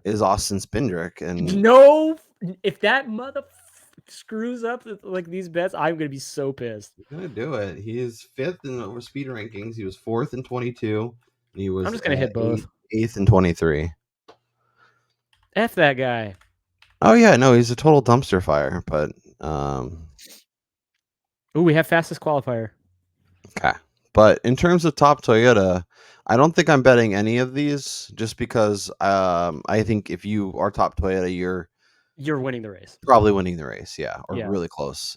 is Austin Spindrick, and no, if that mother screws up like these bets, I'm gonna be so pissed. he's gonna do it. He is 5th in over speed rankings. He was 4th in 22. And he was I'm just gonna hit both. 8th in 23. F that guy. Oh yeah, no, he's a total dumpster fire. But Ooh, we have fastest qualifier. okay. But in terms of top Toyota, I don't think I'm betting any of these, just because I think if you are top Toyota, You're winning the race. probably winning the race, yeah, or Yeah. really close.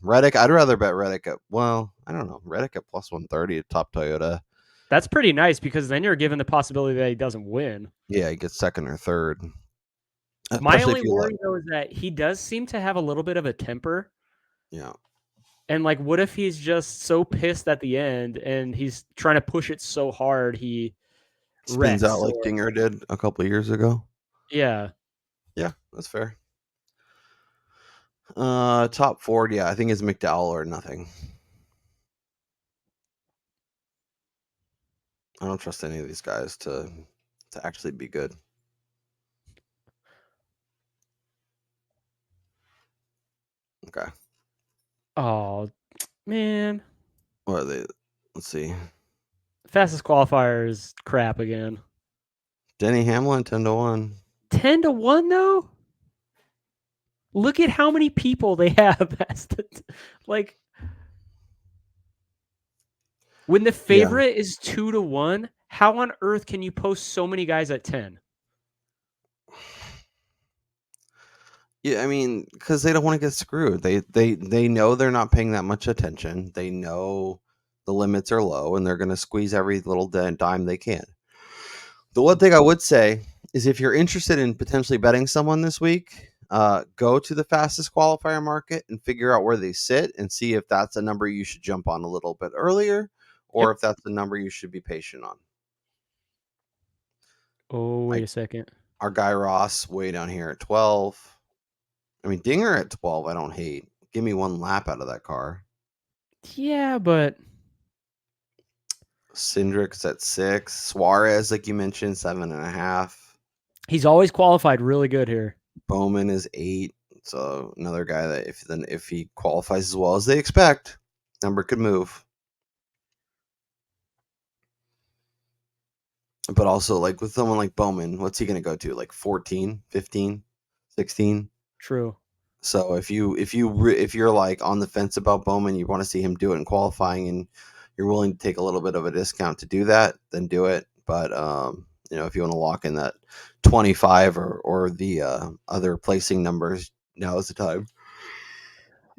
Reddick, I'd rather bet Reddick at, well, I don't know, Reddick at plus 130 at top Toyota. That's pretty nice because then you're given the possibility that he doesn't win. Yeah, he gets second or third. My Especially only if you worry though is that he does seem to have a little bit of a temper. yeah. And like, what if he's just so pissed at the end and he's trying to push it so hard he Spins wrecks? out like Dinger did a couple of years ago. Yeah. Yeah, that's fair. Top Ford, yeah, I think it's McDowell or nothing. I don't trust any of these guys to actually be good. Okay. Oh man. What are they? Let's see. Fastest qualifier is crap again. Denny Hamlin 10-1. 10-1 though? Look at how many people they have. Like when the favorite is 2-1, how on earth can you post so many guys at 10? Yeah, I mean, because they don't want to get screwed. They know they're not paying that much attention. They know the limits are low, and they're going to squeeze every little dime they can. The one thing I would say is, if you're interested in potentially betting someone this week, go to the fastest qualifier market and figure out where they sit and see if that's a number you should jump on a little bit earlier, or if that's the number you should be patient on. Oh, wait Like a second. our guy Ross way down here at 12. I mean, Dinger at 12, I don't hate. Give me one lap out of that car. Yeah, but Cindric's at 6. Suarez, like you mentioned, 7.5. he's always qualified really good here. Bowman is 8. So another guy that if he qualifies as well as they expect, number could move. But also, like with someone like Bowman, what's he going to go to? Like 14, 15, 16? True. So if you're like on the fence about Bowman, you want to see him do it in qualifying, and you're willing to take a little bit of a discount to do that, then do it. But if you want to lock in that 25 or the other placing numbers, now is the time.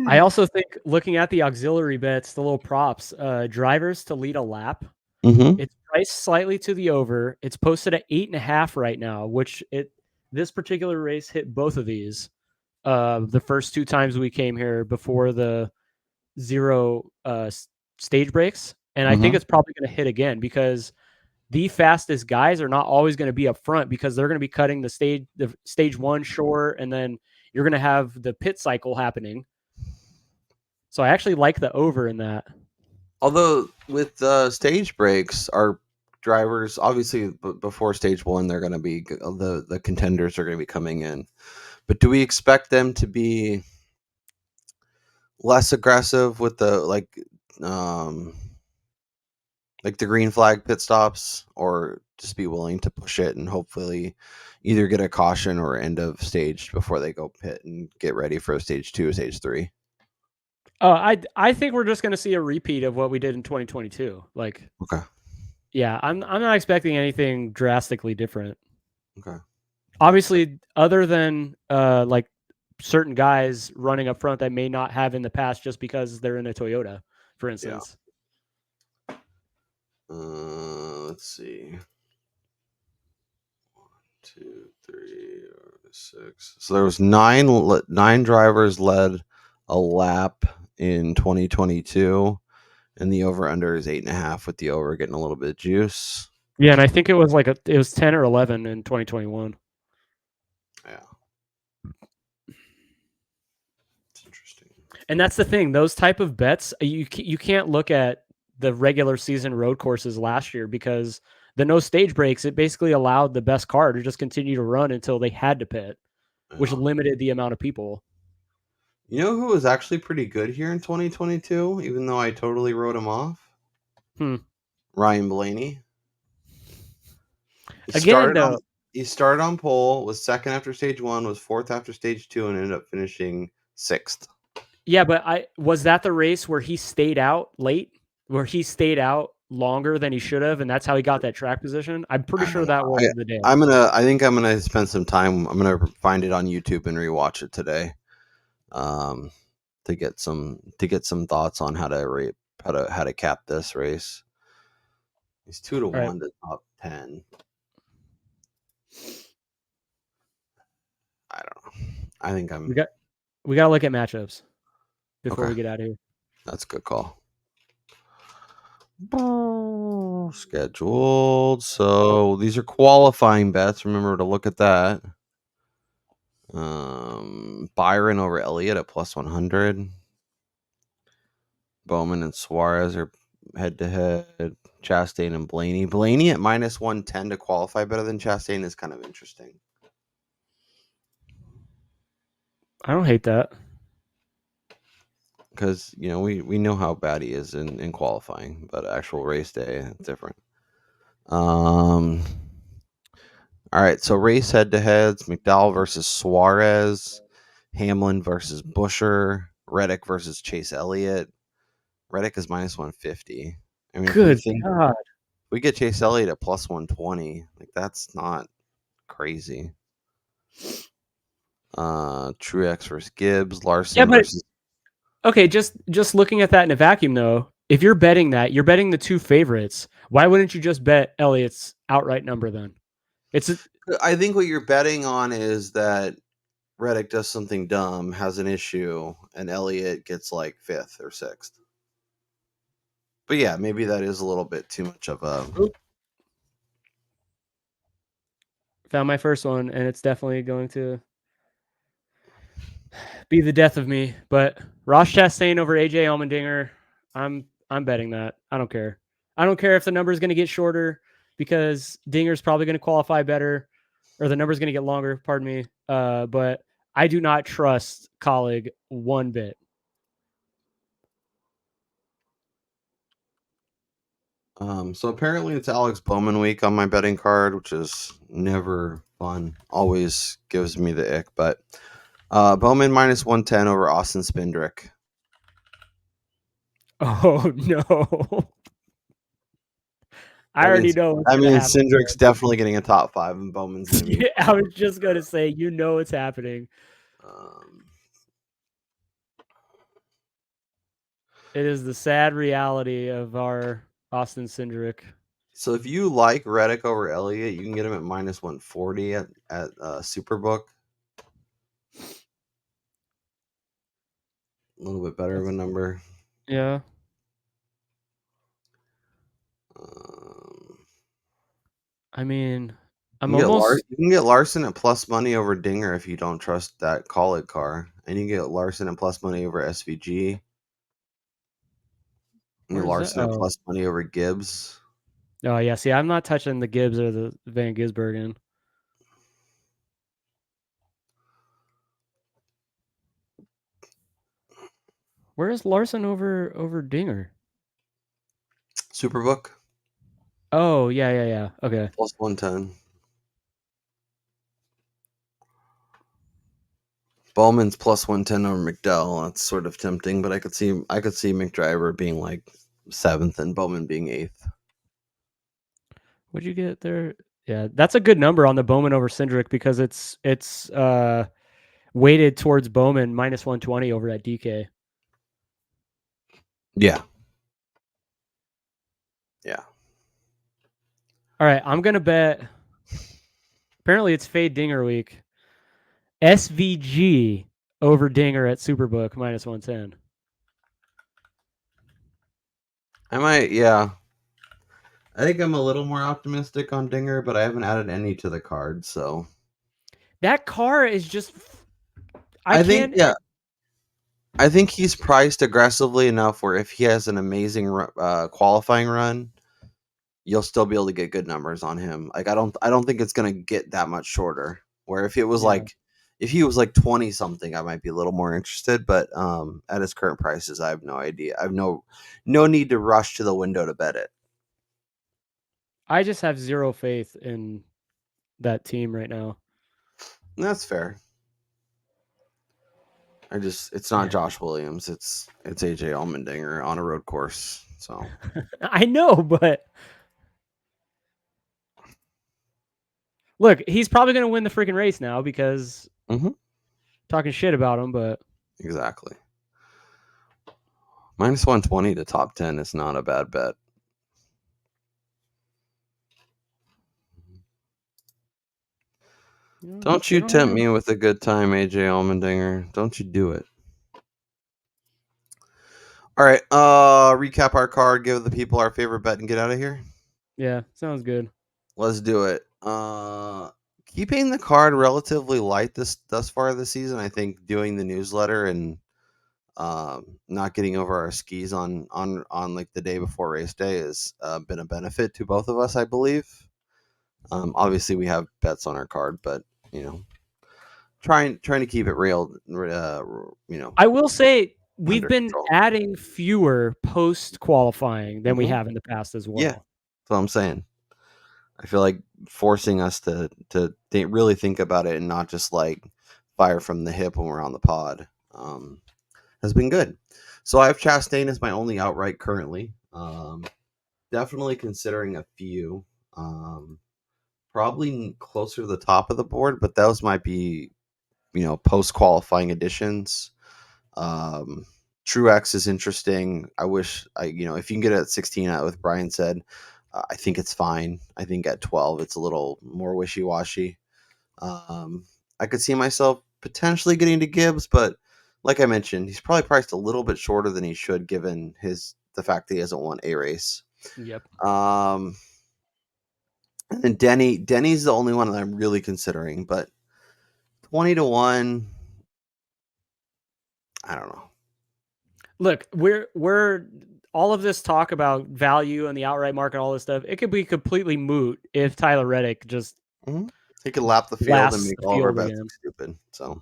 I also think looking at the auxiliary bets, the little props, drivers to lead a lap, Mm-hmm. it's priced slightly to the over. It's posted at 8.5 right now, which this particular race hit both of these. The first 2 times we came here before the 0 stage breaks, and I think it's probably going to hit again because the fastest guys are not always going to be up front because they're going to be cutting the stage 1 short, and then you're going to have the pit cycle happening. So I actually like the over in that. Although with stage breaks, our drivers obviously before stage 1, they're going to be the contenders are going to be coming in. But do we expect them to be less aggressive with the like the green flag pit stops, or just be willing to push it and hopefully either get a caution or end of stage before they go pit and get ready for stage 2 or stage 3? I think we're just going to see a repeat of what we did in 2022. Like, Okay. Yeah, I'm not expecting anything drastically different. Okay. Obviously, other than like certain guys running up front that may not have in the past just because they're in a Toyota, for instance. Let's see. 1, 2, 3, 6. So there was nine drivers led a lap in 2022, and the over under is 8.5, with the over getting a little bit of juice. Yeah, and I think it was it was 10 or 11 in 2021. Yeah, it's interesting. And that's the thing; those type of bets, you can't look at the regular season road courses last year because the no stage breaks. It basically allowed the best car to just continue to run until they had to pit, which Yeah. limited the amount of people. You know who was actually pretty good here in 2022, even though I totally wrote him off? Hmm. Ryan Blaney. He Again, started on though, he started on pole, was second after stage 1, was fourth after stage 2, and ended up finishing 6th. yeah, but was that the race where he stayed out late, where he stayed out longer than he should have, and that's how he got that track position? I'm pretty I sure don't that know. was the day. I think I'm gonna spend some time. I'm gonna find it on YouTube and rewatch it today, to get some thoughts on how to rate how to cap this race. He's 2 to All right, 1 to top 10. I don't know. I think we I'm got to look at matchups before okay. we get out of here. That's a good call. Scheduled. So these are qualifying bets. Remember to look at that. Byron over Elliott at plus 100. Bowman and Suarez are head to head. Chastain and Blaney. Blaney at minus 110 to qualify better than Chastain is kind of interesting. I don't hate that. Because, we know how bad he is in qualifying, but actual race day, it's different. All right, so race head-to-heads, McDowell versus Suarez, Hamlin versus Buescher, Reddick versus Chase Elliott. Reddick is minus 150. I mean, Good God. if we get Chase Elliott at plus 120, like that's not crazy. Truex versus Gibbs, Larson Yeah, but versus okay, just looking at that in a vacuum, though, if you're betting that, you're betting the two favorites. Why wouldn't you just bet Elliott's outright number then? I think what you're betting on is that Reddick does something dumb, has an issue, and Elliott gets like 5th or 6th. But yeah, maybe that is a little bit too much of a. Found my first one, and it's definitely going to be the death of me. But Ross Chastain over AJ Allmendinger, I'm betting that. I don't care. I don't care if the number is going to get shorter because Dinger's probably going to qualify better, or the number is going to get longer. Pardon me. But I do not trust Colleague one bit. So apparently it's Alex Bowman week on my betting card, which is never fun. Always gives me the ick. But Bowman minus 110 over Austin Spindrick. Oh no. I already know what's I going to mean, happen. Cindric's definitely getting a top 5, and Bowman's going to be. I was just going to say, what's happening. It is the sad reality of our Austin Cindric. So if you like Reddick over Elliott, you can get him at minus 140 at Superbook. A little bit better of a number. Yeah. I mean, You can get Larson at plus money over Dinger if you don't trust that Colleague car, and you can get Larson at plus money over SVG. And get Larson at plus money over Gibbs. Oh yeah, see, I'm not touching the Gibbs or the Van Gisbergen. Where is Larson over Dinger? Superbook. Oh yeah. Okay. Plus 110. Bowman's plus 110 over McDowell. That's sort of tempting, but I could see McDriver being like 7th and Bowman being 8th. What'd you get there? Yeah, that's a good number on the Bowman over Cindric because it's weighted towards Bowman minus 120 over at DK. Yeah. All right, I'm gonna bet Apparently, it's Fade Dinger week. SVG over Dinger at Superbook -110. I might, yeah. I think I'm a little more optimistic on Dinger, but I haven't added any to the card, so That car is just. I think he's priced aggressively enough where if he has an amazing qualifying run, you'll still be able to get good numbers on him. Like I don't think it's gonna get that much shorter. Where if it was if he was like 20 something, I might be a little more interested. But at his current prices, I have no idea. I have no need to rush to the window to bet it. I just have zero faith in that team right now. That's fair. It's not Josh Williams. It's AJ Allmendinger on a road course. So I know, but look, he's probably going to win the freaking race now because talking shit about him. But exactly, -120 to top 10 is not a bad bet. Don't you tempt me with a good time, AJ Allmendinger. Don't you do it. All right, recap our card, give the people our favorite bet, and get out of here. Yeah, sounds good. Let's do it. Keeping the card relatively light thus far this season. I think doing the newsletter and not getting over our skis on like the day before race day has been a benefit to both of us, I believe. Obviously, we have bets on our card, but trying to keep it real. I will say we've been control. adding fewer post qualifying than we have in the past as well. Yeah, that's what I'm saying. I feel like forcing us to really think about it and not just like fire from the hip when we're on the pod has been good. So I have Chastain as my only outright currently. Definitely considering a few. Probably closer to the top of the board, but those might be, post qualifying additions. Truex is interesting. I wish if you can get it at 16, with Brian said, I think it's fine. I think at 12, it's a little more wishy-washy. I could see myself potentially getting to Gibbs, but like I mentioned, he's probably priced a little bit shorter than he should, given the fact that he hasn't won a race. Yep. And then Denny's the only one that I'm really considering, but 20-1, I don't know. Look, we're all of this talk about value and the outright market, all this stuff. It could be completely moot if Tyler Reddick just he could lap the field and make all of our bets look stupid. So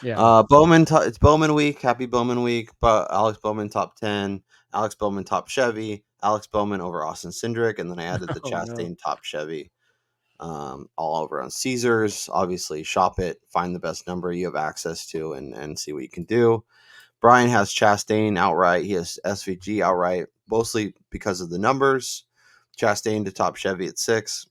yeah, Bowman, it's Bowman week. Happy Bowman week. But Alex Bowman top 10, Alex Bowman top Chevy, Alex Bowman over Austin Cindric, and then I added the Chastain top Chevy. All over on Caesars. Obviously, shop it, find the best number you have access to, and see what you can do. Brian has Chastain outright. He has SVG outright, mostly because of the numbers. Chastain to top Chevy at 6.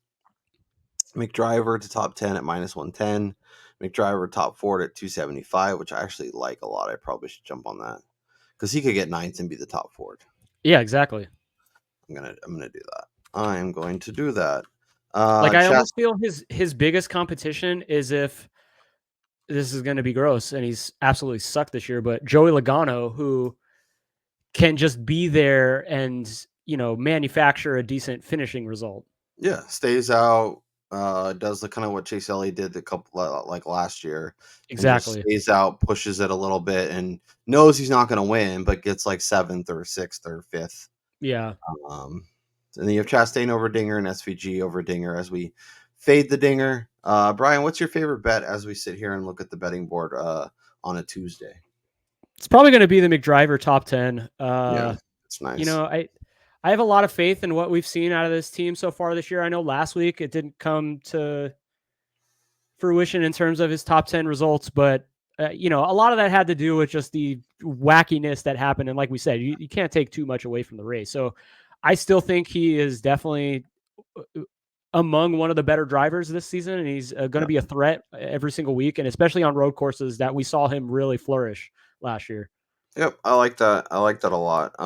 McDriver to top 10 at -110. McDriver top Ford at 275, which I actually like a lot. I probably should jump on that because he could get 9th and be the top Ford. Yeah, exactly. I'm gonna do that. I am going to do that. I almost feel his biggest competition is if this is going to be gross, and he's absolutely sucked this year. But Joey Logano, who can just be there and manufacture a decent finishing result. Yeah, stays out. Does the kind of what Chase Elliott did a couple like last year. Exactly. Stays out, pushes it a little bit, and knows he's not going to win, but gets like 7th or 6th or 5th. Yeah. And then you have Chastain over Dinger and SVG over Dinger as we fade the Dinger. Brian, what's your favorite bet as we sit here and look at the betting board on a Tuesday? It's probably going to be the McDriver top 10. Yeah, it's nice. I have a lot of faith in what we've seen out of this team so far this year. I know last week it didn't come to fruition in terms of his top 10 results, but a lot of that had to do with just the wackiness that happened. And like we said, you can't take too much away from the race. So I still think he is definitely among one of the better drivers this season, and he's going to be a threat every single week, and especially on road courses that we saw him really flourish last year. Yep, I like that. I like that a lot.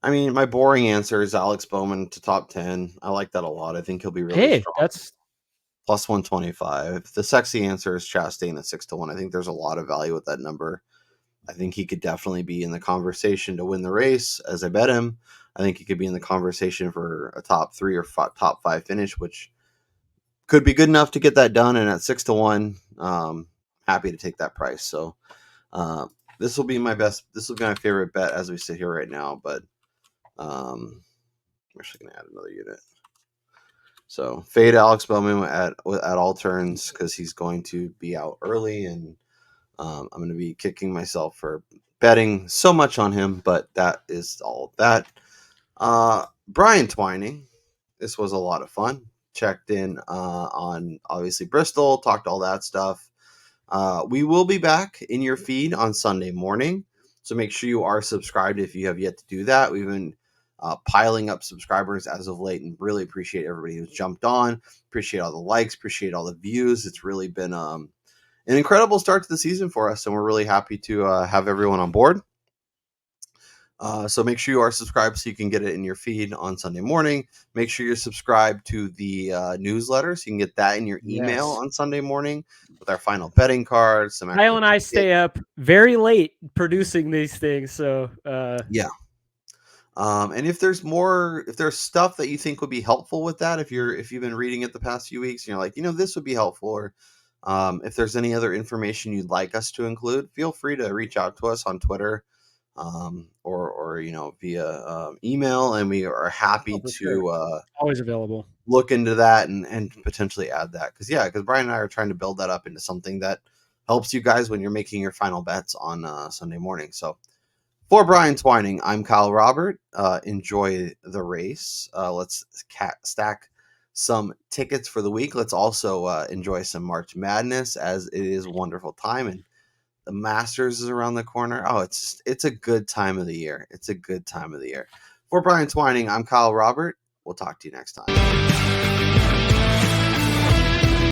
I mean, my boring answer is Alex Bowman to top 10. I like that a lot. I think he'll be really strong. plus 125. The sexy answer is Chastain at 6-1. I think there's a lot of value with that number. I think he could definitely be in the conversation to win the race, as I bet him. I think he could be in the conversation for a top 3 or top 5 finish, which could be good enough to get that done. And at 6-1, happy to take that price. So this will be my favorite bet as we sit here right now. But I'm actually going to add another unit. So fade Alex Bowman at all turns because he's going to be out early, and I'm going to be kicking myself for betting so much on him. But that is all of that. Brian Twining, this was a lot of fun. Checked in on obviously Bristol, talked all that stuff. We will be back in your feed on Sunday morning, so make sure you are subscribed if you have yet to do that. We've been piling up subscribers as of late, and really appreciate everybody who's jumped on. Appreciate all the likes, appreciate all the views. It's really been an incredible start to the season for us, and we're really happy to have everyone on board. So make sure you are subscribed so you can get it in your feed on Sunday morning. Make sure you're subscribed to the newsletter so you can get that in your email on Sunday morning with our final betting cards. Kyle and I stay up very late producing these things. So yeah. And if there's stuff that you think would be helpful with that, if you've been reading it the past few weeks and you're like, this would be helpful, or if there's any other information you'd like us to include, feel free to reach out to us on Twitter. Or via email, and we are happy to always available. Look into that and potentially add that because Brian and I are trying to build that up into something that helps you guys when you're making your final bets on Sunday morning. So for Brian Twining, I'm Kyle Robert. Enjoy the race. Let's stack some tickets for the week. Let's also enjoy some March Madness, as it is a wonderful time, and the Masters is around the corner. Oh, it's a good time of the year. It's a good time of the year. For Brian Twining, I'm Kyle Robert. We'll talk to you next time.